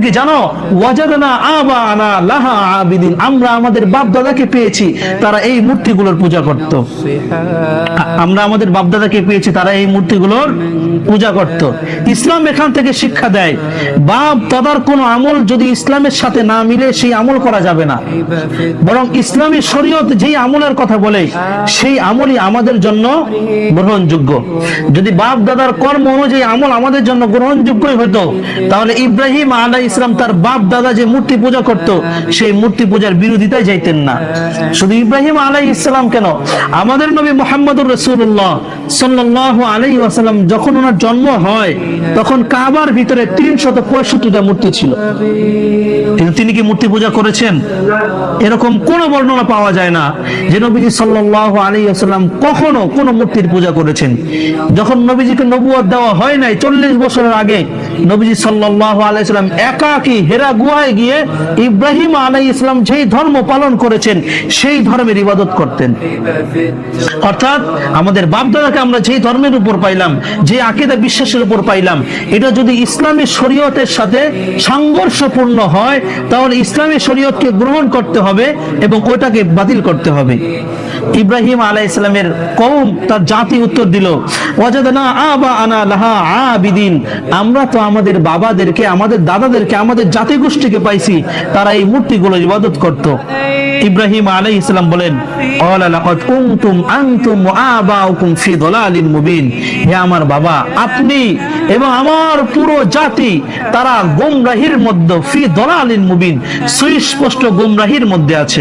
কি জানো, ওয়াজাদনা আবানা লাহা আবিদিন, আমরা আমাদের বাপ দাদাকে পেয়েছি তারা এই মূর্তিগুলোর পূজা করত। আমরা আমাদের বাপ দাদাকে পেয়েছি তারা এই মূর্তিগুলোর পূজা করত। ইসলাম এখান থেকে শিক্ষা দেয় বাপ দাদার কোন আমল যদি ইসলামের সাথে না মিলে সেই আমল করা যাবে না, বরং ইসলামী শরীয়ত যেই আমলের কথা বলে সেই আমলই আমাদের জন্য গ্রহণযোগ্য। যদি বাপ দাদার কর্ম অনুযায়ী আমল আমাদের জন্য গ্রহণযোগ্যই হতো, তাহলে ইব্রাহিম আলাইহিস সালাম তার বাপ দাদা যে মূর্তি পূজা করত সেই মূর্তি পূজার বিরোধিতায় যাইতেন না। শুধু ইব্রাহিম আলাইহিস সালাম কেন, আমাদের নবী মুহাম্মদুর রাসূলুল্লাহ সাল্লাল্লাহু আলাইহি ওয়াসাল্লাম যখন ওনার জন্ম হয় তখন কাবার ভিতরে 365টা মূর্তি ছিল, কিন্তু তিনি কি মূর্তি পূজা করেছেন? এরকম কোন বর্ণনা পাওয়া যায় না যে নবীজি সাল্লাল্লাহু আলাইহি ওয়াসাল্লাম কখনো কোন মূর্তির পূজা করেছেন। যখন নবীজিকে নবুয়ত দেওয়া হয় নাই 40 বছরের আগে, নবীজি সাল্লাল্লাহু আলাইহি ওয়াসাল্লাম একাকী হেরা গুহায় গিয়ে ইব্রাহিম আলাইহিস সালাম যেই ধর্ম পালন করেছেন সেই ধর্মের ইবাদত করতেন। অর্থাৎ আমাদের বাপ দাদাকে আমরা যেই ধর্মের উপর পাইলাম, যে আকীদা বিশ্বাসের উপর পাইলাম, এটা যদি ইসলামী শরীয়তের সাথে সংঘর্ষপূর্ণ হয় তাহলে ইসলামী শরীয়তকে গ্রহণ করতে হবে এবং ওটাকে বাতিল করতে হবে। ইব্রাহিম আলাইহিস সালামের কওম তার জাতি উত্তর দিল, ওয়াজাদনা আবানা লাহা আবিদিন, আমরা তো আমাদের বাবাদেরকে, আমাদের দাদাদেরকে, আমাদের জাতি গোষ্ঠীকে পাইছি তারা এই মূর্তিগুলোর ইবাদত করত। ইব্রাহিম আলাইহিস সালাম বলেন, ক্বালা লাকাদ কুনতুম আনতুম ওয়া আবাউকুম ফি দালালিন মুবিন, হে আমার বাবা, আপনি এবং আমার পুরো জাতি তারা গোমরাহির মধ্যে, ফি দালালিন মুবিন, সুস্পষ্ট গোমরাহির মধ্যে আছে।